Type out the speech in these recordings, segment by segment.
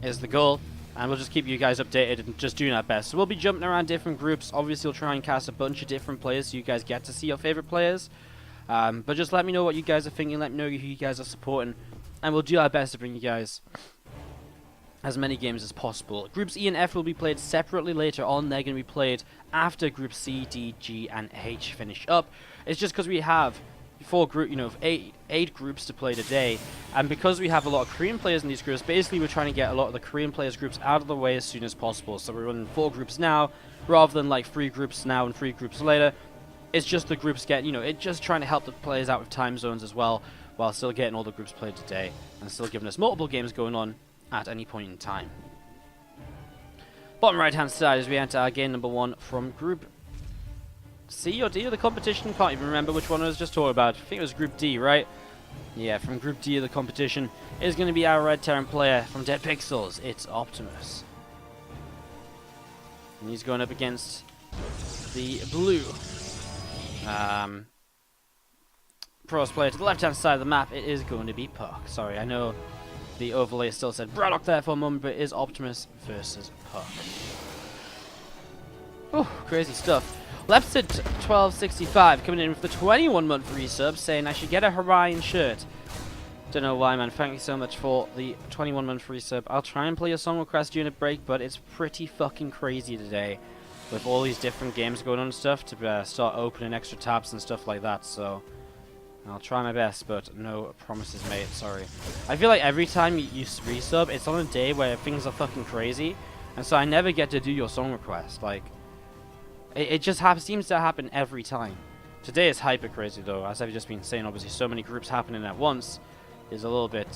is the goal. And we'll just keep you guys updated and just doing our best. So we'll be jumping around different groups. Obviously, we'll try and cast a bunch of different players so you guys get to see your favorite players. But just let me know what you guys are thinking. Let me know who you guys are supporting. And we'll do our best to bring you guys as many games as possible. Groups E and F will be played separately later on. They're going to be played after Group C, D, G, and H finish up. It's just because we have eight groups to play today, and because we have a lot of Korean players in these groups, basically we're trying to get a lot of the Korean players groups out of the way as soon as possible. So we're running 4 groups now, rather than like 3 groups now and 3 groups later. It's just the groups get, it's just trying to help the players out with time zones as well, while still getting all the groups played today, and still giving us multiple games going on at any point in time. Bottom right hand side as we enter our game number 1 from Group C or D of the competition. Can't even remember which one I was just talking about. I think it was Group D, right? Yeah, from Group D of the competition is going to be our Red Terran player from Dead Pixels. It's Optimus. And he's going up against the blue pros player to the left-hand side of the map. It is going to be puCK. Sorry, I know the overlay still said Braddock there for a moment, but it is Optimus versus puCK. Oh, crazy stuff. Lepsid 1265 coming in with the 21-month resub, saying I should get a Hawaiian shirt. Don't know why, man. Thank you so much for the 21-month resub. I'll try and play a song request during a break, but it's pretty fucking crazy today with all these different games going on and stuff to start opening extra tabs and stuff like that. So I'll try my best, but no promises made. Sorry. I feel like every time you resub, it's on a day where things are fucking crazy, and so I never get to do your song request. Like, it just seems to happen every time. Today is hyper crazy though, as I've just been saying. Obviously, so many groups happening at once is a little bit.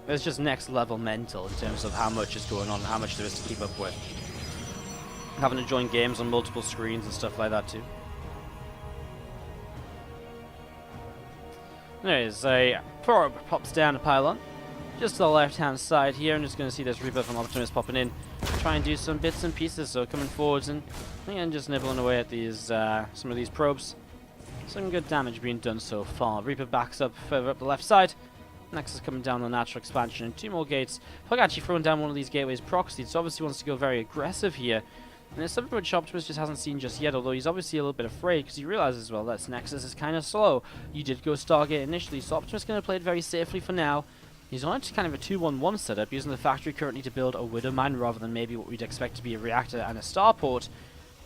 It's just next level mental in terms of how much is going on, and how much there is to keep up with. Having to join games on multiple screens and stuff like that too. There's a probe pops down a pylon just to the left hand side here. I'm just going to see this Reaper from Optimus popping in, try and do some bits and pieces. So coming forwards and just nibbling away at these some of these probes. Some good damage being done so far. Reaper backs up further up the left side. Nexus coming down the natural expansion and 2 more gates. puCK actually throwing down one of these gateways proxied, so obviously wants to go very aggressive here. And it's something which Optimus just hasn't seen just yet, although he's obviously a little bit afraid because he realizes, well, that Nexus is kind of slow. You did go Stargate initially, so Optimus is going to play it very safely for now. He's on kind of a 2-1-1 setup, using the factory currently to build a Widow Mine rather than maybe what we'd expect to be a reactor and a starport.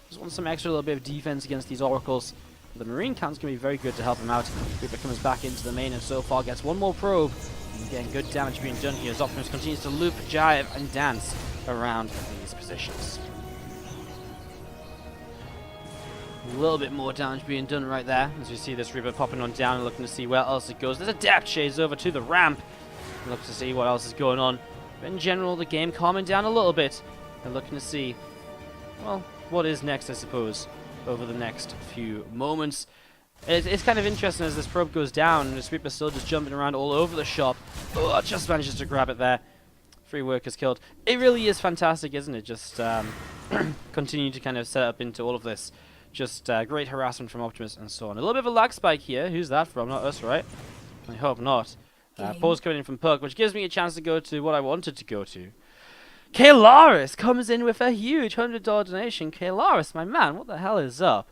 Just wants some extra little bit of defense against these oracles. The Marine count's going to be very good to help him out. Reaper comes back into the main and so far gets 1 more probe. And getting good damage being done here as Optimus continues to loop, jive, and dance around these positions. A little bit more damage being done right there as we see this Reaper popping on down and looking to see where else it goes. There's a depth chase over to the ramp. Look to see what else is going on. But in general, the game calming down a little bit and looking to see, well, what is next, I suppose, over the next few moments. It's kind of interesting as this probe goes down and this Reaper still just jumping around all over the shop. Oh, just manages to grab it there. 3 workers killed. It really is fantastic, isn't it? Just continue to kind of set up into all of this. Just great harassment from Optimus and so on. A little bit of a lag spike here. Who's that from? Not us, right? I hope not. Pause coming in from puCK, which gives me a chance to go to what I wanted to go to. Kalaris comes in with a huge $100 donation. Kalaris, my man, what the hell is up?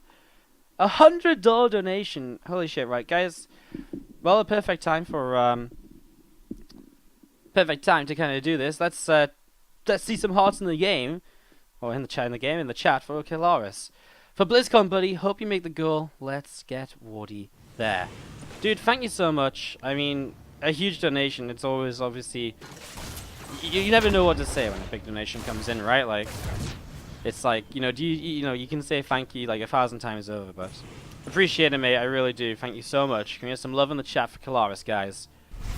$100 donation. Holy shit, right, guys? Well, a perfect time for to kind of do this. Let's see some hearts in the game, or in the chat for Kalaris. For BlizzCon, buddy, hope you make the goal. Let's get Wardy there. Dude, thank you so much. I mean, a huge donation. It's always, obviously... You never know what to say when a big donation comes in, right? Like, it's like, you can say thank you like 1,000 times over, but... Appreciate it, mate. I really do. Thank you so much. Can we have some love in the chat for Kalaris, guys?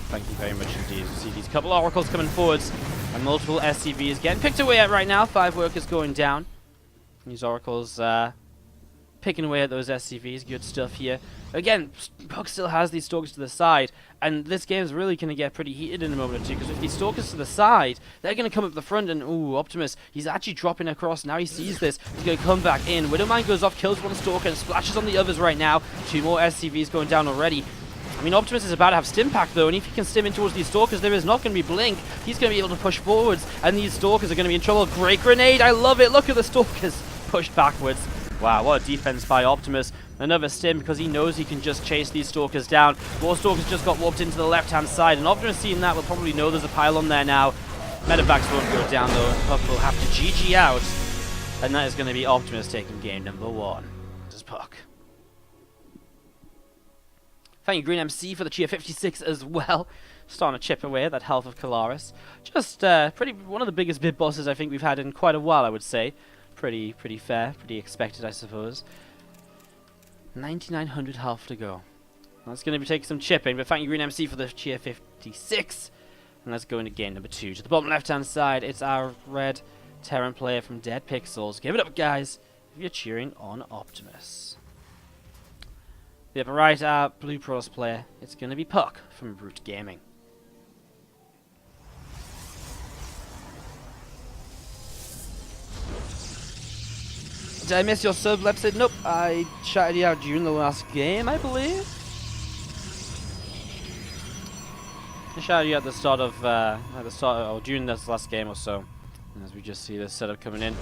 Thank you very much indeed. You see these couple oracles coming forwards, and multiple SCVs getting picked away at right now. 5 workers going down. These oracles, picking away at those SCVs. Good stuff here. Again, puCK still has these stalkers to the side, and this game is really going to get pretty heated in a moment or two, because with these stalkers to the side, they're going to come up the front, and ooh, Optimus, he's actually dropping across. Now he sees this. He's going to come back in. Widowmine goes off, kills 1 stalker, and splashes on the others right now. 2 more SCVs going down already. I mean, Optimus is about to have Stim Pack though, and if he can stim in towards these Stalkers, there is not going to be Blink. He's going to be able to push forwards, and these Stalkers are going to be in trouble. Great grenade, I love it. Look at the Stalkers pushed backwards. Wow, what a defense by Optimus. Another Stim because he knows he can just chase these Stalkers down. More Stalkers just got warped into the left-hand side, and Optimus seeing that will probably know there's a pylon there now. Medivacs won't go down though, and puCK will have to GG out, and that is going to be Optimus taking game number 1. This is puCK. Thank you, Green MC, for the Cheer 56 as well. Starting to chip away at that health of Kalaris. Just one of the biggest bid bosses I think we've had in quite a while, I would say. Pretty fair, pretty expected, I suppose. 9,900 health to go. That's going to take some chipping, but thank you, Green MC, for the Cheer 56. And let's go into game number 2. To the bottom left-hand side, it's our red Terran player from Dead Pixels. Give it up, guys, if you're cheering on Optimus. The upper right, our blue Pros player, it's going to be puCK from Brute Gaming. Did I miss your sub, Lepsid? Nope, I shouted you out during the last game, I believe. I shouted you at the start of, or during this last game or so. And as we just see this setup coming in.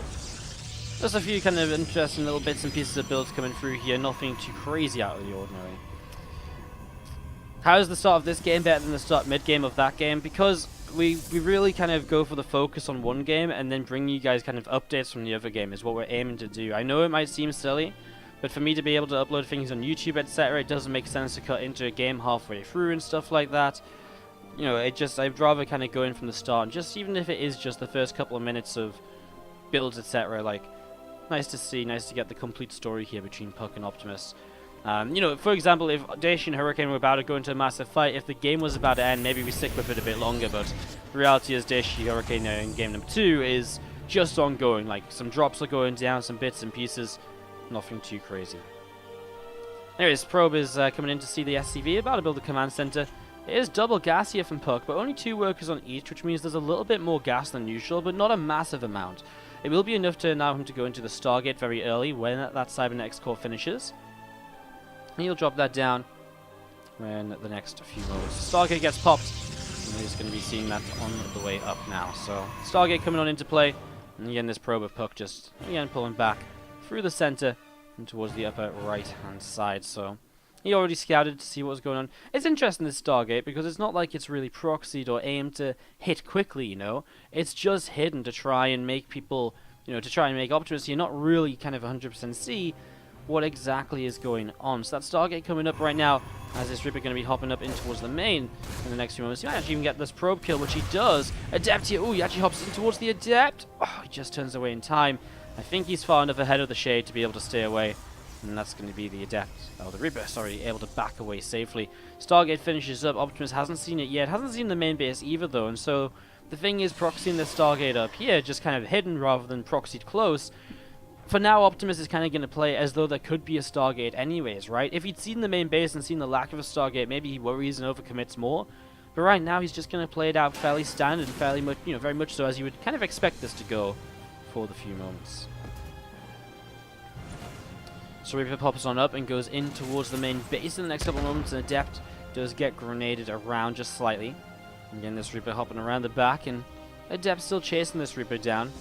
Just a few kind of interesting little bits and pieces of builds coming through here, nothing too crazy out of the ordinary. How is the start of this game better than the start mid-game of that game? Because we really kind of go for the focus on one game and then bring you guys kind of updates from the other game is what we're aiming to do. I know it might seem silly, but for me to be able to upload things on YouTube, etc., it doesn't make sense to cut into a game halfway through and stuff like that. You know, I'd rather kind of go in from the start, and just even if it is just the first couple of minutes of builds, etc., like, nice to see, nice to get the complete story here between puCK and Optimus. You know, for example, if Daishy and Hurricane were about to go into a massive fight, if the game was about to end, maybe we stick with it a bit longer, but the reality is Daishy Hurricane in game number 2 is just ongoing. Like, some drops are going down, some bits and pieces, nothing too crazy. Anyways, Probe is coming in to see the SCV, about to build a command center. It is double gas here from puCK, but only 2 workers on each, which means there's a little bit more gas than usual, but not a massive amount. It will be enough to allow him to go into the Stargate very early when that Cybernetics core finishes. And he'll drop that down when the next few moments. Stargate gets popped, and he's going to be seeing that on the way up now. So, Stargate coming on into play, and again this probe of puCK just, again, pulling back through the center and towards the upper right-hand side. So, he already scouted to see what was going on. It's interesting, this Stargate, because it's not like it's really proxied or aimed to hit quickly, you know. It's just hidden to try and make people, you know, to try and make Optimus here not really kind of 100% see what exactly is going on. So that Stargate coming up right now, as this Ripper going to be hopping up in towards the main in the next few moments. He might actually even get this probe kill, which he does. Adept here. Oh, he actually hops in towards the Adept. Oh, he just turns away in time. I think he's far enough ahead of the Shade to be able to stay away. And that's going to be the Adept, oh, the Reaper, sorry, able to back away safely. Stargate finishes up. Optimus hasn't seen it yet. Hasn't seen the main base either, though. And so the thing is, proxying the Stargate up here, just kind of hidden rather than proxied close. For now, Optimus is kind of going to play as though there could be a Stargate anyways, right? If he'd seen the main base and seen the lack of a Stargate, maybe he worries and overcommits more. But right now, he's just going to play it out fairly standard and fairly much, you know, very much so as you would kind of expect this to go for the few moments. So Reaper pops on up and goes in towards the main base in the next couple of moments, and Adept does get grenaded around just slightly. Again, this Reaper hopping around the back, and Adept still chasing this Reaper down.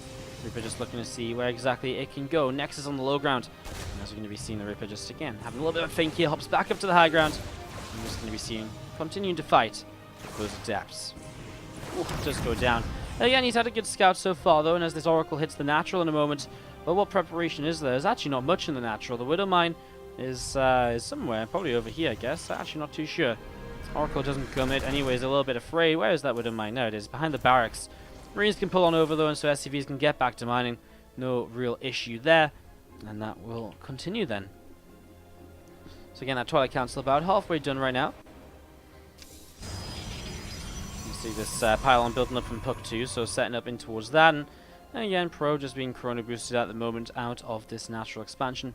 Reaper just looking to see where exactly it can go. Nexus on the low ground. And as we're going to be seeing the Reaper just again having a little bit of a think here, hops back up to the high ground. And we're just going to be seeing continuing to fight those Adepts. Ooh, does go down. And again, he's had a good scout so far though, and as this Oracle hits the natural in a moment, well, what preparation is there? There's actually not much in the natural. The Widow Mine is somewhere, probably over here, I guess. Actually not too sure. Oracle doesn't commit. Anyways, a little bit afraid. Where is that Widow Mine? There it is, behind the barracks. Marines can pull on over though, and so SCVs can get back to mining. No real issue there. And that will continue then. So again, that Twilight Council about halfway done right now. You see this pylon building up from puCK 2, so setting up in towards that. And again, Pro just being chrono boosted at the moment out of this natural expansion.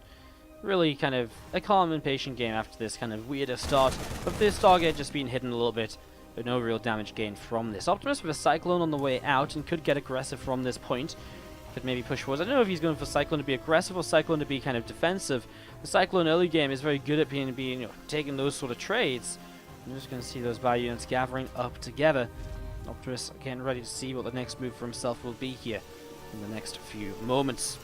Really kind of a calm and patient game after this kind of weirder start of this Stargate just being hidden a little bit, but no real damage gained from this. Optimus with a Cyclone on the way out and could get aggressive from this point. Could maybe push forwards. I don't know if he's going for Cyclone to be aggressive or Cyclone to be kind of defensive. The Cyclone early game is very good at being you know, taking those sort of trades. You're just going to see those bio units gathering up together. Optimus getting ready to see what the next move for himself will be here in the next few moments.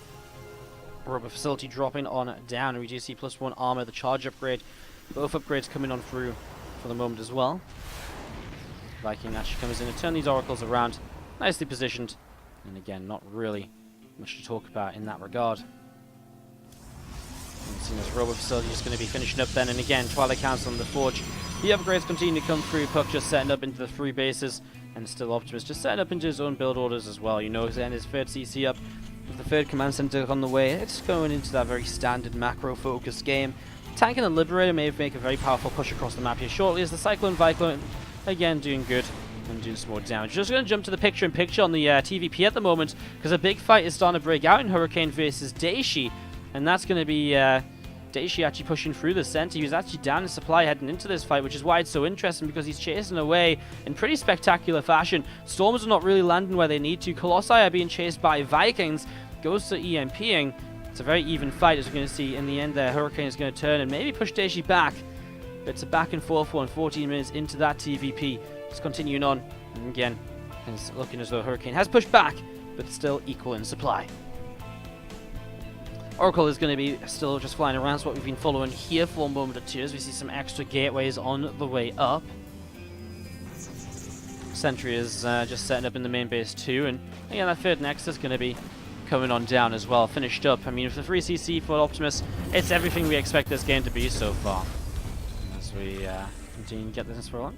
Rubber facility dropping on down, and we do see +1 armor, the charge upgrade. Both upgrades coming on through for the moment as well. Viking actually comes in and turn these oracles around, nicely positioned, and again, not really much to talk about in that regard. And seeing this robot facility just going to be finishing up then, and again, Twilight Council on the Forge. The upgrades continue to come through, puCK just setting up into the 3 bases, and still Optimus just setting up into his own build orders as well. You know, and his 3rd CC up, with the 3rd command center on the way. It's going into that very standard macro-focused game. Tank and the Liberator may make a very powerful push across the map here shortly, as the Cyclone Viclone, again, doing good and doing some more damage. Just going to jump to the picture-in-picture on the TVP at the moment, because a big fight is starting to break out in Hurricane versus Daishi, and that's going to be Daishi actually pushing through the center. He was actually down in supply heading into this fight, which is why it's so interesting, because he's chasing away in pretty spectacular fashion. Storms are not really landing where they need to. Colossi are being chased by Vikings. Goes to EMPing. It's a very even fight, as we're going to see in the end there. Hurricane is going to turn and maybe push Daishi back. But it's a back and forth one, 14 minutes into that TVP. Just continuing on. And again, it's looking as though Hurricane has pushed back, but still equal in supply. Oracle is going to be still just flying around. So what we've been following here for a moment or two, as we see some extra gateways on the way up. Sentry is just setting up in the main base too, and again, that 3rd Nexus is going to be coming on down as well, finished up. I mean, with the 3 CC for Optimus, it's everything we expect this game to be so far. As we continue to get this for on.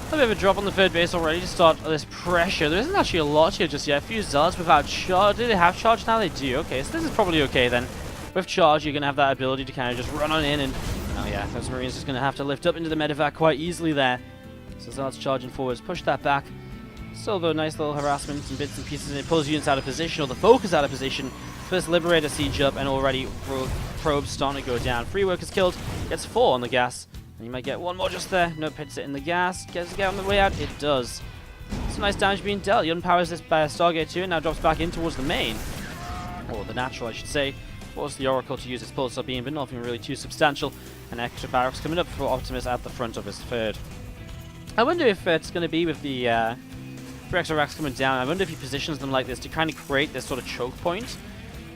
A bit of a drop on the 3rd base already to start this pressure. There isn't actually a lot here just yet. A few Zealots without charge. Do they have charge now? They do. Okay, so this is probably okay then. With charge, you're going to have that ability to kind of just run on in, and oh yeah, those Marines just going to have to lift up into the medevac quite easily there. So Zealots charging forwards, push that back. Still though, nice little harassment and bits and pieces, and it pulls units out of position, or the focus out of position. First Liberator siege up, and already probes starting to go down. 3 workers killed, gets 4 on the gas. And you might get 1 more just there. Nope, hits it in the gas. Gets it on the way out, it does. Some nice damage being dealt. He unpowers this by a Stargate too, and now drops back in towards the main. Or the natural, I should say. Forces the Oracle to use its pulsar beam, but nothing really too substantial. And extra barracks coming up for Optimus at the front of his 3rd. I wonder if it's going to be with the extra racks coming down. I wonder if he positions them like this to kind of create this sort of choke point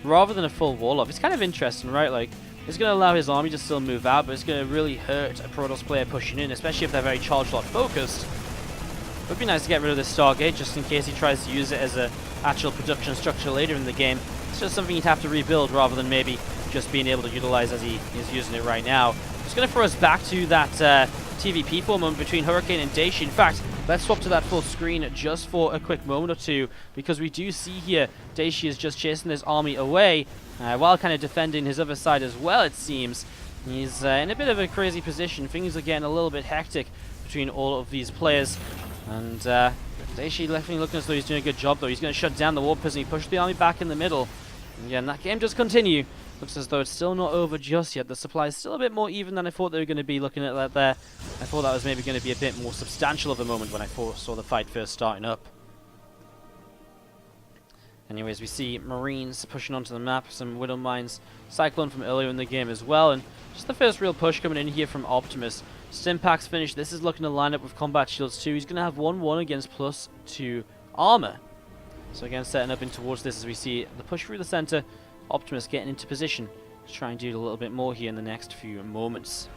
rather than a full wall up. It's kind of interesting, right? Like, it's going to allow his army to still move out, but it's going to really hurt a Protoss player pushing in, especially if they're very charge lot focused. It would be nice to get rid of this Stargate just in case he tries to use it as an actual production structure later in the game. It's just something he'd have to rebuild rather than maybe just being able to utilize as he is using it right now. It's going to throw us back to that TVP for a moment between Hurricane and Daishi. In fact, let's swap to that full screen just for a quick moment or two, because we do see here Daishi is just chasing this army away while kind of defending his other side as well, it seems. He's in a bit of a crazy position. Things are getting a little bit hectic between all of these players. And Daishi definitely looking as though he's doing a good job, though. He's going to shut down the Warp Prison. He pushed the army back in the middle. And again, that game does continue. Looks as though it's still not over just yet. The supply is still a bit more even than I thought they were going to be. Looking at that there, I thought that was maybe going to be a bit more substantial of a moment when I saw the fight first starting up. Anyways, we see Marines pushing onto the map, some Widow Mines, Cyclone from earlier in the game as well, and just the first real push coming in here from Optimus. Stimpak's finished. This is looking to line up with Combat Shields too. He's going to have 1-1 against +2 armor. So again, setting up in towards this as we see the push through the center. Optimus getting into position to try and do a little bit more here in the next few moments.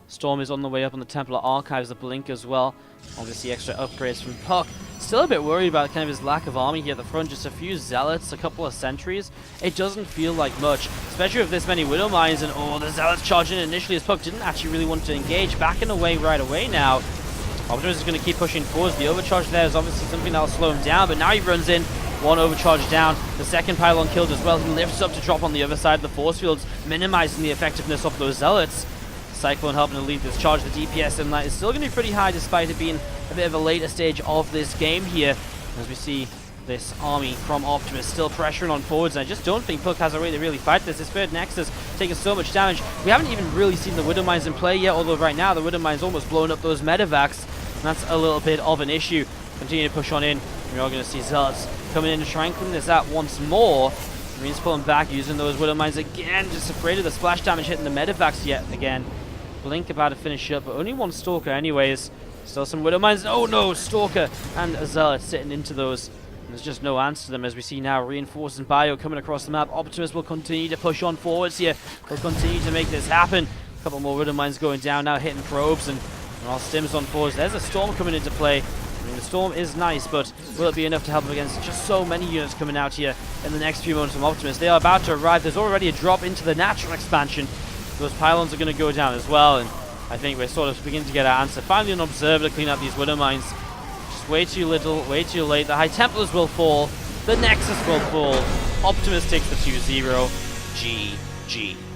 Storm is on the way up on the Templar Archives, the Blink as well. Obviously extra upgrades from puCK. Still a bit worried about kind of his lack of army here at the front. Just a few Zealots, a couple of Sentries. It doesn't feel like much, especially with this many Widow Mines, and the Zealots charging in initially as puCK didn't actually really want to engage. Backing away right away now. Optimus is going to keep pushing forwards. The overcharge there is obviously something that will slow him down, but now he runs in. 1 overcharge down. The second pylon killed as well. He lifts up to drop on the other side of the force fields, minimizing the effectiveness of those Zealots. Cyclone helping to lead this charge. The DPS in that is still going to be pretty high despite it being a bit of a later stage of this game here. As we see this army from Optimus still pressuring on forwards. And I just don't think puCK has a way to really fight this. His 3rd Nexus taking so much damage. We haven't even really seen the Widow Mines in play yet, although right now the Widow Mines almost blowing up those medevacs. And that's a little bit of an issue. Continue to push on in. We are going to see Zealots coming in to try and clean this out once more. Marine's pulling back, using those Widow Mines again, just afraid of the splash damage hitting the Medivacs yet again. Blink about to finish up, but only one Stalker anyways. Still some Widow Mines. Oh no, Stalker and a Zealot sitting into those. And there's just no answer to them as we see now Reinforcing Bio coming across the map. Optimus will continue to push on forwards here. Will continue to make this happen. A couple more Widow Mines going down now, hitting probes and all Stims on forwards. There's a Storm coming into play. I mean, the Storm is nice, but will it be enough to help against just so many units coming out here in the next few moments from Optimus? They are about to arrive. There's already a drop into the natural expansion. Those pylons are going to go down as well, and I think we're sort of beginning to get our answer. Finally an Observer to clean up these Widow Mines. Just way too little, way too late. The High Templars will fall. The Nexus will fall. Optimus takes the 2-0. GG.